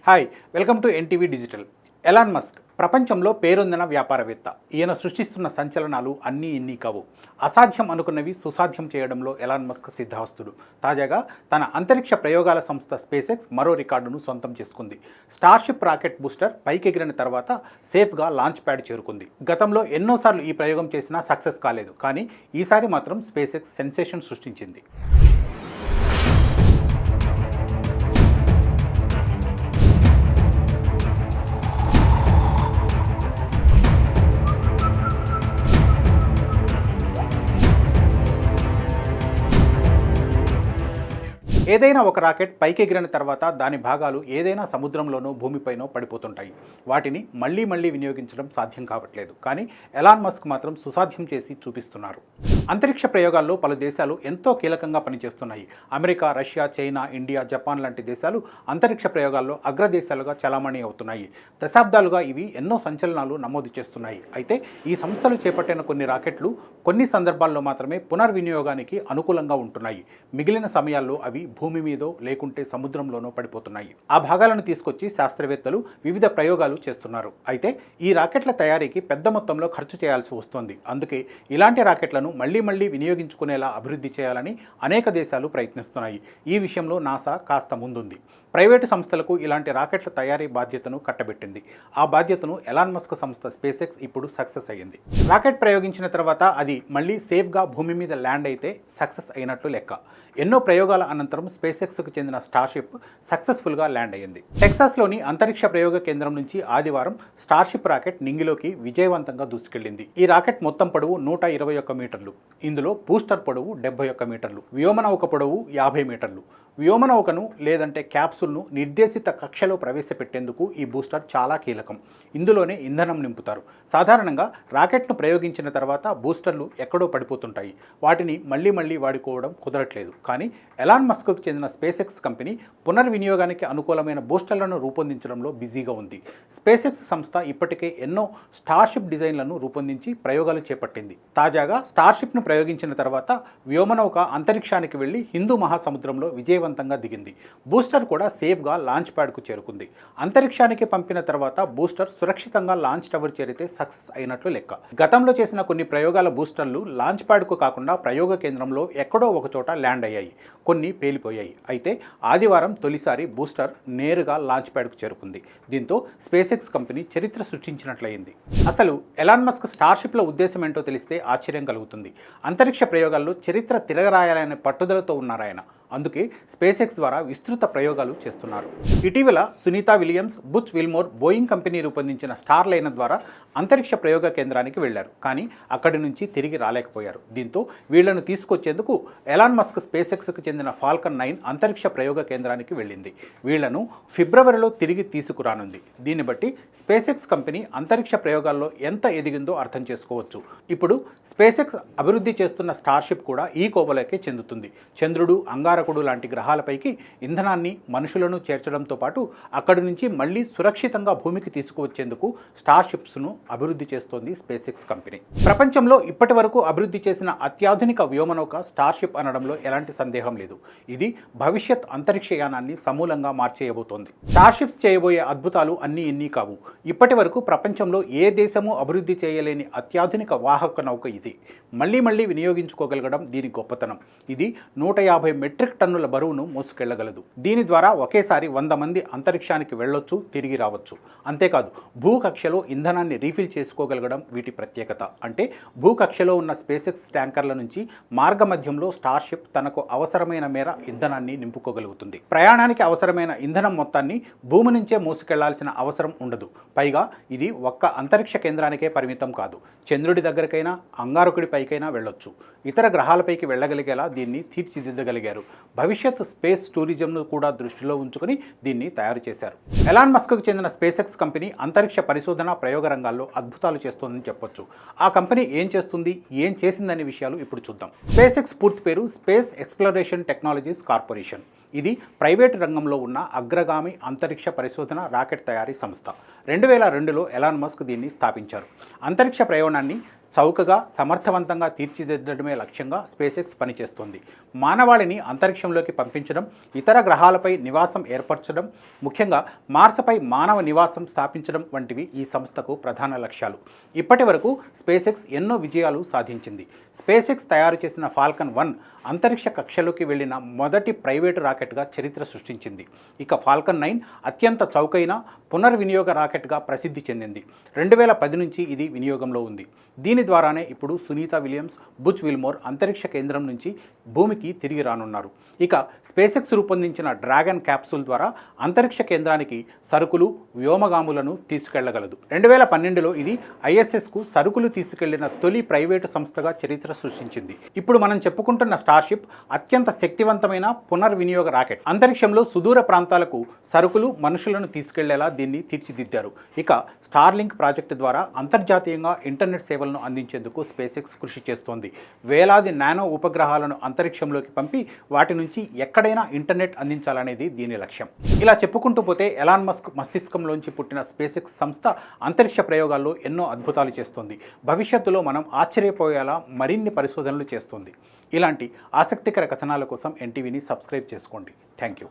Hi, welcome to NTV digital. Elon Musk ప్రపంచంలో పేరొందిన వ్యాపారవేత్త. ఈయన సృష్టిస్తున్న సంచలనాలు అన్నీ ఇన్ని కావు. అసాధ్యం అనుకున్నవి సుసాధ్యం చేయడంలో ఎలాన్ మస్క్ సిద్ధహస్తుడు. తాజాగా తన అంతరిక్ష ప్రయోగాల సంస్థ స్పేస్ ఎక్స్ మరో రికార్డును సొంతం చేసుకుంది. స్టార్షిప్ రాకెట్ బూస్టర్ పైకెగిరిన తర్వాత సేఫ్గా లాంచ్ ప్యాడ్ చేరుకుంది. గతంలో ఎన్నోసార్లు ఈ ప్రయోగం చేసినా సక్సెస్ కాలేదు, కానీ ఈసారి మాత్రం స్పేస్ ఎక్స్ సెన్సేషన్ సృష్టించింది. ఏదైనా ఒక రాకెట్ పైకెగిరిన తర్వాత దాని భాగాలు ఏదైనా సముద్రంలోనో భూమిపైనో పడిపోతుంటాయి. వాటిని మళ్ళీ వినియోగించడం సాధ్యం కావట్లేదు. కానీ ఎలాన్ మస్క్ మాత్రం సుసాధ్యం చేసి చూపిస్తున్నారు. అంతరిక్ష ప్రయోగాల్లో పలు దేశాలు ఎంతో కీలకంగా పనిచేస్తున్నాయి. America, Russia, China, India, Japan లాంటి దేశాలు అంతరిక్ష ప్రయోగాల్లో అగ్రదేశాలుగా చలామణి అవుతున్నాయి. దశాబ్దాలుగా ఇవి ఎన్నో సంచలనాలు నమోదు చేస్తున్నాయి. అయితే ఈ సంస్థలు చేపట్టిన కొన్ని రాకెట్లు కొన్ని సందర్భాల్లో మాత్రమే పునర్వినియోగానికి అనుకూలంగా ఉంటున్నాయి. మిగిలిన సమయాల్లో అవి భూమి మీదో లేకుంటే సముద్రంలోనో పడిపోతున్నాయి. ఆ భాగాలను తీసుకొచ్చి శాస్త్రవేత్తలు వివిధ ప్రయోగాలు చేస్తున్నారు. అయితే ఈ రాకెట్ల తయారీకి పెద్ద మొత్తంలో ఖర్చు చేయాల్సి వస్తోంది. అందుకే ఇలాంటి రాకెట్లను మళ్లీ వినియోగించుకునేలా అభివృద్ధి చేయాలని అనేక దేశాలు ప్రయత్నిస్తున్నాయి. ఈ విషయంలో నాసా కాస్త ముందుంది. ప్రైవేటు సంస్థలకు ఇలాంటి రాకెట్ల తయారీ బాధ్యతను కట్టబెట్టింది. ఆ బాధ్యతను ఎలాన్ మస్క్ సంస్థ స్పేస్ ఎక్స్ ఇప్పుడు సక్సెస్ అయ్యింది. రాకెట్ ప్రయోగించిన తర్వాత అది మళ్ళీ సేఫ్గా భూమి మీద ల్యాండ్ అయితే సక్సెస్ అయినట్లు లెక్క. ఎన్నో ప్రయోగాల అనంతరం స్పేస్ ఎక్స్కు చెందిన స్టార్షిప్ సక్సెస్ఫుల్గా ల్యాండ్ అయ్యింది. టెక్సాస్లోని అంతరిక్ష ప్రయోగ కేంద్రం నుంచి ఆదివారం స్టార్షిప్ రాకెట్ నింగిలోకి విజయవంతంగా దూసుకెళ్లింది. ఈ రాకెట్ మొత్తం పొడవు 121 మీటర్లు. ఇందులో బూస్టర్ పొడవు 71 మీటర్లు, వ్యోమనౌక పొడవు 50 మీటర్లు. వ్యోమనౌకను లేదంటే క్యాప్సూల్ను నిర్దేశిత కక్షలో ప్రవేశపెట్టేందుకు ఈ బూస్టర్ చాలా కీలకం. ఇందులోనే ఇంధనం నింపుతారు. సాధారణంగా రాకెట్ను ప్రయోగించిన తర్వాత బూస్టర్లు ఎక్కడో పడిపోతుంటాయి. వాటిని మళ్ళీ వాడుకోవడం కుదరట్లేదు. కానీ ఎలాన్ మస్క్కు చెందిన స్పేస్ ఎక్స్ కంపెనీ పునర్వినియోగానికి అనుకూలమైన బూస్టర్లను రూపొందించడంలో బిజీగా ఉంది. స్పేస్ ఎక్స్ సంస్థ ఇప్పటికే ఎన్నో స్టార్షిప్ డిజైన్లను రూపొందించి ప్రయోగాలు చేపట్టింది. తాజాగా స్టార్షిప్ను ప్రయోగించిన తర్వాత వ్యోమనౌక అంతరిక్షానికి వెళ్లి హిందూ మహాసముద్రంలో విజయవంతంగా దిగింది. బూస్టర్ కూడా సేఫ్గా లాంచ్ ప్యాడ్కు చేరుకుంది. అంతరిక్షానికి పంపిన తర్వాత బూస్టర్ సురక్షితంగా లాంచ్ టవర్ చేరితే సక్సెస్ అయినట్లు లెక్క. గతంలో చేసిన కొన్ని ప్రయోగాల బూస్టర్లు లాంచ్ ప్యాడ్కు కాకుండా ప్రయోగ కేంద్రంలో ఎక్కడో ఒక చోట ల్యాండ్ అయ్యాయి. కొన్ని పేలిపోయాయి. అయితే ఆదివారం తొలిసారి బూస్టర్ నేరుగా లాంచ్ ప్యాడ్కు చేరుకుంది. దీంతో స్పేస్ ఎక్స్ కంపెనీ చరిత్ర సృష్టించినట్లయింది. అసలు ఎలాన్ మస్క్ స్టార్షిప్ల ఉద్దేశం ఏంటో తెలిస్తే ఆశ్చర్యం కలుగుతుంది. అంతరిక్ష ప్రయోగాల్లో చరిత్ర తిరగరాయాలనే పట్టుదలతో ఉన్నారాయన. అందుకే స్పేస్ ఎక్స్ ద్వారా విస్తృత ప్రయోగాలు చేస్తున్నారు. ఇటీవల Sunita Williams, Butch Wilmore Boeing company రూపొందించిన స్టార్ లైనర్ ద్వారా అంతరిక్ష ప్రయోగ కేంద్రానికి వెళ్లారు. కానీ అక్కడి నుంచి తిరిగి రాలేకపోయారు. దీంతో వీళ్లను తీసుకొచ్చేందుకు ఎలాన్ మస్క్ స్పేస్ ఎక్స్కు చెందిన ఫాల్కన్ 9 అంతరిక్ష ప్రయోగ కేంద్రానికి వెళ్ళింది. వీళ్లను ఫిబ్రవరిలో తిరిగి తీసుకురానుంది. దీన్ని బట్టి స్పేస్ ఎక్స్ కంపెనీ అంతరిక్ష ప్రయోగాల్లో ఎంత ఎదిగిందో అర్థం చేసుకోవచ్చు. ఇప్పుడు స్పేస్ ఎక్స్ అభివృద్ధి చేస్తున్న స్టార్షిప్ కూడా ఈ కోవలోకే చెందుతుంది. చంద్రుడు, అంగారకుడు లాంటి గ్రహాలపైకి ఇంధనాన్ని, మనుషులను చేర్చడంతో పాటు అక్కడి నుంచి మళ్లీ సురక్షితంగా భూమికి తీసుకువచ్చేందుకు స్టార్షిప్స్ను అభివృద్ధి చేస్తోంది స్పేస్ ఎక్స్ కంపెనీ. ప్రపంచంలో ఇప్పటి వరకు అభివృద్ధి చేసిన అత్యాధునిక వ్యోమనౌక స్టార్షిప్ అనడంలో ఎలాంటి సందేహం లేదు. ఇది భవిష్యత్ అంతరిక్షయానాన్ని సమూలంగా మార్చేయబోతోంది. స్టార్షిప్స్ చేయబోయే అద్భుతాలు అన్నీ ఇన్ని కావు. ఇప్పటి వరకు ప్రపంచంలో ఏ దేశమూ అభివృద్ధి చేయలేని అత్యాధునిక వాహక నౌక ఇది. మళ్లీ వినియోగించుకోగలగడం దీని గొప్పతనం. ఇది 150 మెట్రిక్ టన్నుల బరువును మోసుకెళ్లగలదు. దీని ద్వారా ఒకేసారి 100 మంది అంతరిక్షానికి వెళ్ళొచ్చు, తిరిగి రావచ్చు. అంతేకాదు భూకక్షలో ఇంధనాన్ని రీఫిల్ చేసుకోగలగడం వీటి ప్రత్యేకత. అంటే భూకక్షలో ఉన్న స్పేస్ ఎక్స్ ట్యాంకర్ల నుంచి మార్గమధ్యంలో స్టార్షిప్ తనకు అవసరమైన మేర ఇంధనాన్ని నింపుకోగలుగుతుంది. ప్రయాణానికి అవసరమైన ఇంధనం మొత్తాన్ని భూమి నుంచే మోసుకెళ్లాల్సిన అవసరం ఉండదు. పైగా ఇది ఒక్క అంతరిక్ష కేంద్రానికే పరిమితం కాదు. చంద్రుడి దగ్గరకైనా, అంగారకుడి పైకైనా వెళ్ళొచ్చు. ఇతర గ్రహాలపైకి వెళ్ళగలిగేలా దీన్ని తీర్చిదిద్దగలిగారు. భవిష్యత్ స్పేస్ టూరిజంను కూడా దృష్టిలో ఉంచుకుని దీన్ని తయారు చేశారు. ఎలాన్ మస్క్కు చెందిన స్పేస్ ఎక్స్ కంపెనీ అంతరిక్ష పరిశోధన, ప్రయోగ రంగాల్లో అద్భుతాలు చేస్తోందని చెప్పొచ్చు. ఆ కంపెనీ ఏం చేస్తుంది, ఏం చేసిందనే విషయాలు ఇప్పుడు చూద్దాం. స్పేస్ ఎక్స్ పూర్తి పేరు స్పేస్ ఎక్స్‌ప్లోరేషన్ టెక్నాలజీస్ కార్పొరేషన్. ఇది ప్రైవేటు రంగంలో ఉన్న అగ్రగామి అంతరిక్ష పరిశోధన, రాకెట్ తయారీ సంస్థ. 2002లో ఎలాన్ మస్క్ దీన్ని స్థాపించారు. అంతరిక్ష ప్రయాణాన్ని చౌకగా సమర్థవంతంగా తీర్చిదిద్దడమే లక్ష్యంగా స్పేస్ ఎక్స్ పనిచేస్తోంది. మానవాళిని అంతరిక్షంలోకి పంపించడం, ఇతర గ్రహాలపై నివాసం ఏర్పరచడం, ముఖ్యంగా మార్స్పై మానవ నివాసం స్థాపించడం వంటివి ఈ సంస్థకు ప్రధాన లక్ష్యాలు. ఇప్పటి వరకు స్పేస్ ఎక్స్ ఎన్నో విజయాలు సాధించింది. స్పేస్ ఎక్స్ తయారు చేసిన ఫాల్కన్ 1 అంతరిక్ష కక్షలోకి వెళ్లిన మొదటి ప్రైవేటు రాకెట్గా చరిత్ర సృష్టించింది. ఇక ఫాల్కన్ 9 అత్యంత చౌకైన పునర్వినియోగ రాకెట్గా ప్రసిద్ధి చెందింది. 2010 నుంచి ఇది వినియోగంలో ఉంది. దీని ద్వారానే ఇప్పుడు సునీత విలియమ్స్, బుచ్ విల్మోర్ అంతరిక్ష కేంద్రం నుంచి భూమికి తిరిగి రానున్నారు. ఇక స్పేస్ ఎక్స్ రూపొందించిన డ్రాగన్ క్యాప్సూల్ ద్వారా అంతరిక్ష కేంద్రానికి సరుకులు, వ్యోమగాములను తీసుకెళ్లగలదు. 2012లో ఇది ISSకు సరుకులు తీసుకెళ్లిన తొలి ప్రైవేటు సంస్థగా చరిత్ర సృష్టించింది. ఇప్పుడు మనం చెప్పుకుంటున్న స్టార్షిప్ అత్యంత శక్తివంతమైన పునర్వినియోగ రాకెట్. అంతరిక్షంలో సుదూర ప్రాంతాలకు సరుకులు, మనుషులను తీసుకెళ్లేలా దీన్ని తీర్చిదిద్దారు. ఇక స్టార్లింక్ ప్రాజెక్టు ద్వారా అంతర్జాతీయంగా ఇంటర్నెట్ సేవలను అందించేందుకు స్పేస్ ఎక్స్ కృషి చేస్తోంది. వేలాది నానో ఉపగ్రహాలను అంతరిక్షంలోకి పంపి వాటి నుంచి ఎక్కడైనా ఇంటర్నెట్ అందించాలనేది దీని లక్ష్యం. ఇలా చెప్పుకుంటూ పోతే ఎలాన్ మస్క్ మస్తిష్కంలోంచి పుట్టిన స్పేస్ ఎక్స్ సంస్థ అంతరిక్ష ప్రయోగాల్లో ఎన్నో అద్భుతాలు చేస్తోంది. భవిష్యత్తులో మనం ఆశ్చర్యపోయేలా మరిన్ని పరిశోధనలు చేస్తోంది. ఇలాంటి ఆసక్తికర కథనాల కోసం ఎన్టీవీని సబ్స్క్రైబ్ చేసుకోండి. Thank you.